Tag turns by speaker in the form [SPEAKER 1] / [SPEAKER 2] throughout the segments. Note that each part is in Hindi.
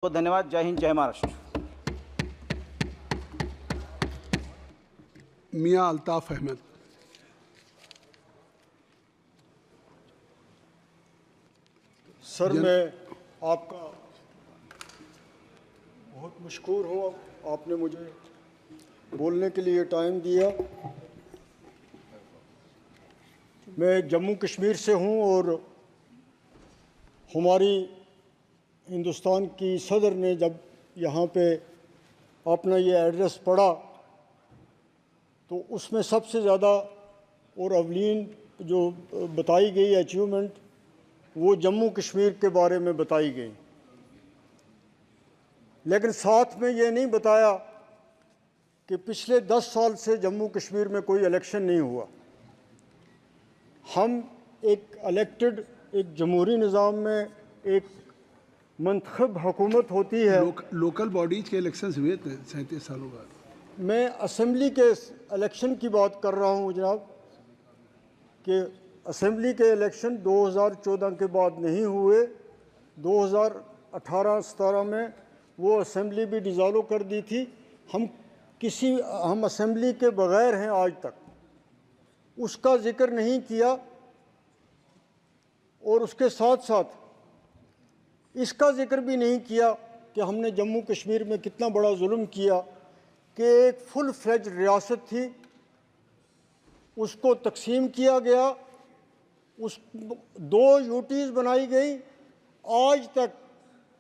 [SPEAKER 1] तो धन्यवाद। जय हिंद, जय महाराष्ट्र।
[SPEAKER 2] मियां अल्ताफ अहमद।
[SPEAKER 3] सर, मैं आपका बहुत मशकूर हूँ, आपने मुझे बोलने के लिए टाइम दिया। मैं जम्मू कश्मीर से हूँ और हमारी हिंदुस्तान की सदर ने जब यहाँ पे अपना ये एड्रेस पढ़ा तो उसमें सबसे ज़्यादा और अवलीन जो बताई गई अचीवमेंट वो जम्मू कश्मीर के बारे में बताई गई, लेकिन साथ में ये नहीं बताया कि पिछले 10 साल से जम्मू कश्मीर में कोई इलेक्शन नहीं हुआ। हम एक इलेक्टेड, एक जमहूरी निज़ाम में एक मंतखब हुकूमत होती है।
[SPEAKER 2] लोकल बॉडीज के इलेक्शंस हुए थे 37 सालों बाद।
[SPEAKER 3] मैं असेंबली के इलेक्शन की बात कर रहा हूँ जनाब, कि असेंबली के इलेक्शन 2014 के बाद नहीं हुए। 2018-17 में वो असेंबली भी डिज़ाल्व कर दी थी। हम असेंबली के बग़ैर हैं आज तक, उसका ज़िक्र नहीं किया। और उसके साथ साथ इसका ज़िक्र भी नहीं किया कि हमने जम्मू कश्मीर में कितना बड़ा जुल्म किया कि एक फुल फ्लेज रियासत थी, उसको तकसीम किया गया, उस 2 यूटीज़ बनाई गई। आज तक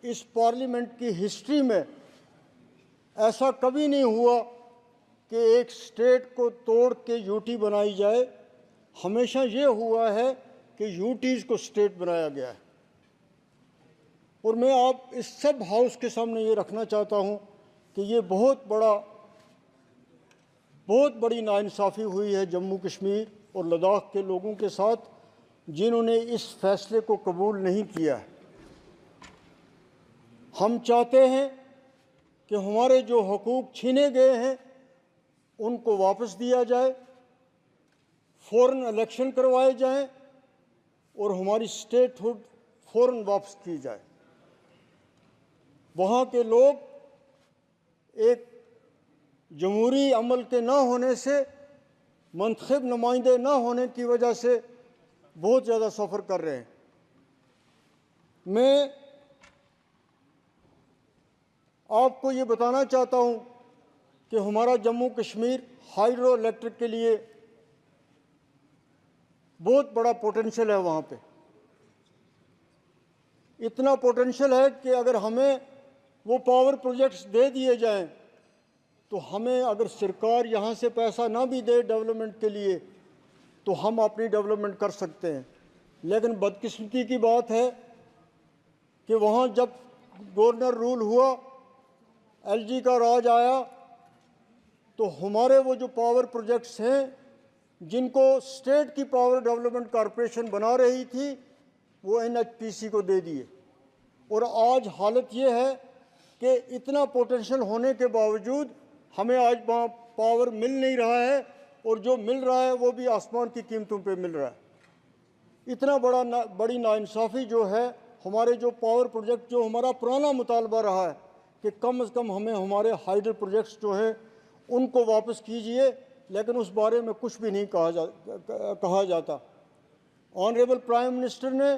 [SPEAKER 3] इस पार्लियामेंट की हिस्ट्री में ऐसा कभी नहीं हुआ कि एक स्टेट को तोड़ के यूटी बनाई जाए। हमेशा ये हुआ है कि यूटीज़ को स्टेट बनाया गया है। और मैं आप इस सब हाउस के सामने ये रखना चाहता हूँ कि ये बहुत बड़ी नाइंसाफ़ी हुई है जम्मू कश्मीर और लद्दाख के लोगों के साथ, जिन्होंने इस फैसले को कबूल नहीं किया है। हम चाहते हैं कि हमारे जो हकूक़ छीने गए हैं उनको वापस दिया जाए, फ़ौरन इलेक्शन करवाए जाएं और हमारी स्टेटहुड फ़ौरन वापस की जाए। वहाँ के लोग एक जमहूरी अमल के ना होने से, मंतखब नुमाइंदे ना होने की वजह से बहुत ज़्यादा सफ़र कर रहे हैं। मैं आपको ये बताना चाहता हूँ कि हमारा जम्मू कश्मीर हाइड्रो इलेक्ट्रिक के लिए बहुत बड़ा पोटेंशियल है। वहाँ पे इतना पोटेंशियल है कि अगर हमें वो पावर प्रोजेक्ट्स दे दिए जाएं तो हमें, अगर सरकार यहाँ से पैसा ना भी दे डेवलपमेंट के लिए, तो हम अपनी डेवलपमेंट कर सकते हैं। लेकिन बदकिस्मती की बात है कि वहाँ जब गवर्नर रूल हुआ, एलजी का राज आया, तो हमारे वो जो पावर प्रोजेक्ट्स हैं जिनको स्टेट की पावर डेवलपमेंट कॉरपोरेशन बना रही थी, वो एनएचपीसी को दे दिए। और आज हालत ये है कि इतना पोटेंशियल होने के बावजूद हमें आज वहाँ पावर मिल नहीं रहा है, और जो मिल रहा है वो भी आसमान की कीमतों पे मिल रहा है। इतना बड़ी नाइंसाफ़ी जो है, हमारे जो पावर प्रोजेक्ट, जो हमारा पुराना मुतालबा रहा है कि कम से कम हमें हमारे हाइड्रो प्रोजेक्ट्स जो हैं उनको वापस कीजिए, लेकिन उस बारे में कुछ भी नहीं कहा जाता। ऑनरेबल प्राइम मिनिस्टर ने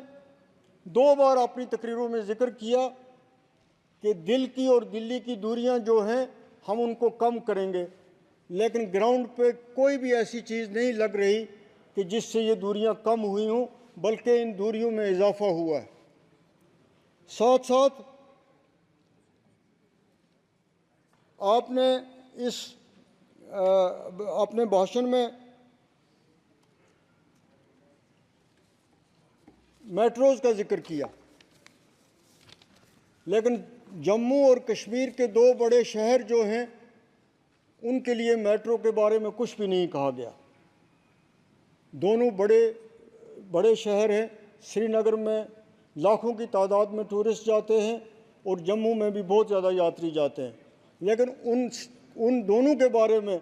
[SPEAKER 3] 2 बार अपनी तकरीरों में ज़िक्र किया कि दिल की और दिल्ली की दूरियां जो हैं हम उनको कम करेंगे, लेकिन ग्राउंड पे कोई भी ऐसी चीज़ नहीं लग रही कि जिससे ये दूरियां कम हुई हों, बल्कि इन दूरियों में इजाफा हुआ है। साथ साथ आपने अपने भाषण में मेट्रोज़ का जिक्र किया, लेकिन जम्मू और कश्मीर के 2 बड़े शहर जो हैं उनके लिए मेट्रो के बारे में कुछ भी नहीं कहा गया। दोनों बड़े शहर हैं। श्रीनगर में लाखों की तादाद में टूरिस्ट जाते हैं और जम्मू में भी बहुत ज़्यादा यात्री जाते हैं, लेकिन उन दोनों के बारे में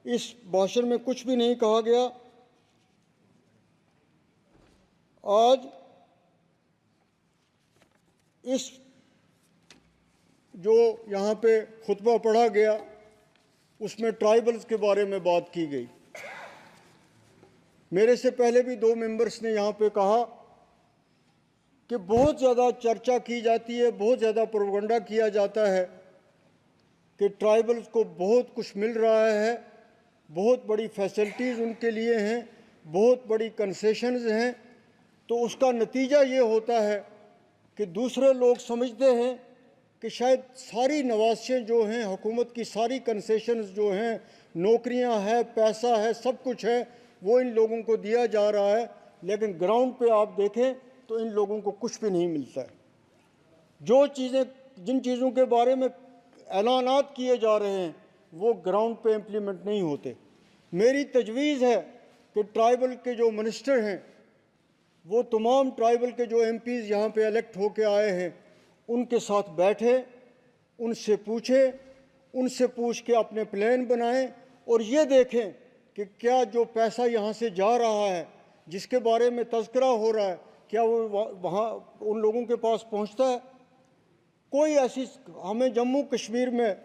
[SPEAKER 3] इस भाषण में कुछ भी नहीं कहा गया। आज इस जो यहाँ पे खुतबा पढ़ा गया उसमें ट्राइबल्स के बारे में बात की गई। मेरे से पहले भी 2 मेंबर्स ने यहाँ पे कहा कि बहुत ज़्यादा चर्चा की जाती है, बहुत ज़्यादा प्रोपगंडा किया जाता है कि ट्राइबल्स को बहुत कुछ मिल रहा है, बहुत बड़ी फैसिलिटीज़ उनके लिए हैं, बहुत बड़ी कंसेशंस हैं। तो उसका नतीजा ये होता है कि दूसरे लोग समझते हैं कि शायद सारी नवासियाँ जो हैं, हुकूमत की सारी कंसेशंस जो हैं, नौकरियां हैं, पैसा है, सब कुछ है, वो इन लोगों को दिया जा रहा है। लेकिन ग्राउंड पे आप देखें तो इन लोगों को कुछ भी नहीं मिलता है। जिन चीज़ों के बारे में ऐलानात किए जा रहे हैं वो ग्राउंड पे इम्प्लीमेंट नहीं होते। मेरी तजवीज़ है कि ट्राइबल के जो मिनिस्टर हैं वो तमाम ट्राइबल के जो एमपीज़ यहाँ पे इलेक्ट होके आए हैं उनके साथ बैठे, उनसे पूछ के अपने प्लान बनाएं और ये देखें कि क्या जो पैसा यहाँ से जा रहा है, जिसके बारे में तज़किरा हो रहा है, क्या वो वहाँ उन लोगों के पास पहुँचता है। कोई ऐसी, हमें जम्मू कश्मीर में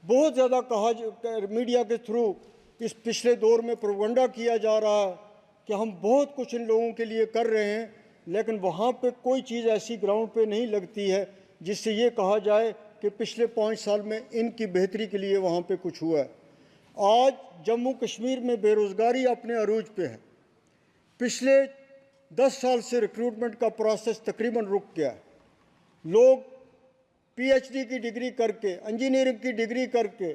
[SPEAKER 3] बहुत ज़्यादा मीडिया के थ्रू इस पिछले दौर में प्रोपगंडा किया जा रहा है कि हम बहुत कुछ इन लोगों के लिए कर रहे हैं, लेकिन वहाँ पे कोई चीज़ ऐसी ग्राउंड पे नहीं लगती है जिससे ये कहा जाए कि पिछले 5 साल में इनकी बेहतरी के लिए वहाँ पे कुछ हुआ है। आज जम्मू कश्मीर में बेरोज़गारी अपने अरूज पे है। पिछले 10 साल से रिक्रूटमेंट का प्रोसेस तकरीबन रुक गया है। लोग पीएचडी की डिग्री करके, इंजीनियरिंग की डिग्री करके,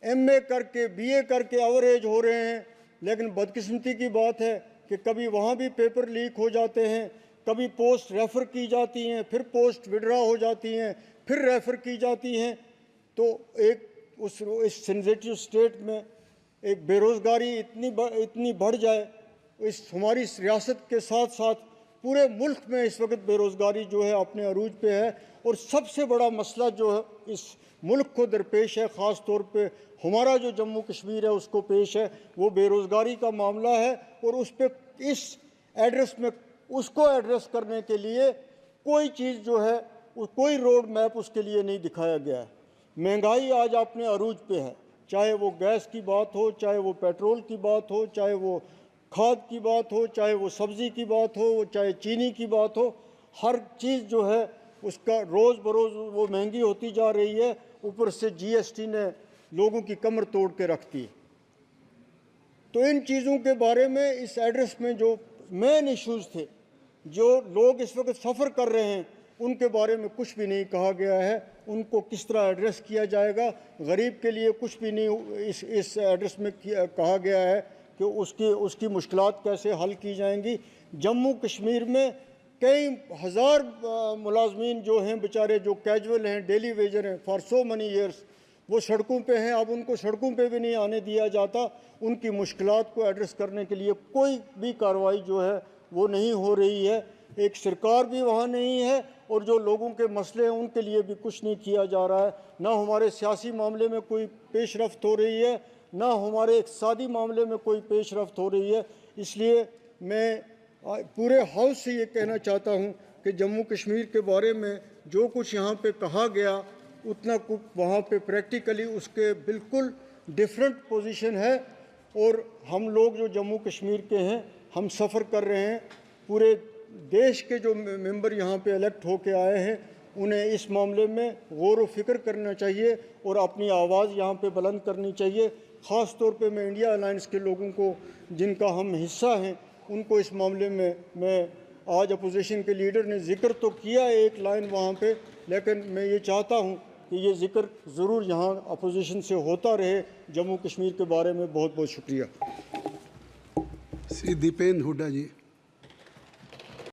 [SPEAKER 3] एमए करके, बीए करके एवरेज हो रहे हैं, लेकिन बदकिस्मती की बात है कि कभी वहाँ भी पेपर लीक हो जाते हैं, कभी पोस्ट रेफ़र की जाती हैं, फिर पोस्ट विड्रा हो जाती हैं, फिर रेफ़र की जाती हैं। तो एक इस सेंसिटिव स्टेट में एक बेरोज़गारी इतनी बढ़ जाए, इस हमारी रियासत के साथ साथ पूरे मुल्क में इस वक्त बेरोज़गारी जो है अपने अरूज पे है। और सबसे बड़ा मसला जो है इस मुल्क को दरपेश है, ख़ास तौर पे हमारा जो जम्मू कश्मीर है उसको पेश है, वो बेरोज़गारी का मामला है। और उस पे इस एड्रेस में उसको एड्रेस करने के लिए कोई चीज़ जो है, कोई रोड मैप उसके लिए नहीं दिखाया गया है। महंगाई आज अपने अरूज पे है, चाहे वो गैस की बात हो, चाहे वो पेट्रोल की बात हो, चाहे वो खाद की बात हो, चाहे वो सब्ज़ी की बात हो, चाहे चीनी की बात हो। हर चीज़ जो है उसका रोज़ बरोज़ वो महंगी होती जा रही है। ऊपर से जीएसटी ने लोगों की कमर तोड़ के रख दी। तो इन चीज़ों के बारे में इस एड्रेस में जो मेन इश्यूज़ थे, जो लोग इस वक्त सफ़र कर रहे हैं, उनके बारे में कुछ भी नहीं कहा गया है। उनको किस तरह एड्रेस किया जाएगा, गरीब के लिए कुछ भी नहीं इस एड्रेस में कहा गया है कि उसकी मुश्किलात कैसे हल की जाएंगी। जम्मू कश्मीर में कई हज़ार मुलाजमीन जो हैं बेचारे, जो कैजुअल हैं, डेली वेजर हैं, फॉर सो मनी ईयर्स वो सड़कों पे हैं। अब उनको सड़कों पे भी नहीं आने दिया जाता। उनकी मुश्किलात को एड्रेस करने के लिए कोई भी कार्रवाई जो है वो नहीं हो रही है। एक सरकार भी वहाँ नहीं है और जो लोगों के मसले हैं उनके लिए भी कुछ नहीं किया जा रहा है। ना हमारे सियासी मामले में कोई पेशरफ्त हो रही है, ना हमारे इक़्तिसादी मामले में कोई पेशरफ्त हो रही है। इसलिए मैं पूरे हाउस से ये कहना चाहता हूँ कि जम्मू कश्मीर के बारे में जो कुछ यहाँ पे कहा गया, उतना कुछ वहाँ पे प्रैक्टिकली उसके बिल्कुल डिफरेंट पोजीशन है। और हम लोग जो जम्मू कश्मीर के हैं, हम सफ़र कर रहे हैं। पूरे देश के जो मेंबर यहाँ पे इलेक्ट होके आए हैं, उन्हें इस मामले में गौर व फिक्र करना चाहिए और अपनी आवाज़ यहाँ पे बुलंद करनी चाहिए। ख़ास तौर पे मैं इंडिया अलायंस के लोगों को, जिनका हम हिस्सा हैं, उनको इस मामले में मैं आज अपोजिशन के लीडर ने ज़िक्र तो किया एक लाइन वहाँ पे, लेकिन मैं ये चाहता हूँ कि ये ज़िक्र ज़रूर यहाँ अपोजिशन से होता रहे जम्मू कश्मीर के बारे में। बहुत बहुत शुक्रिया।
[SPEAKER 2] श्री दीपेन हुड्डा जी।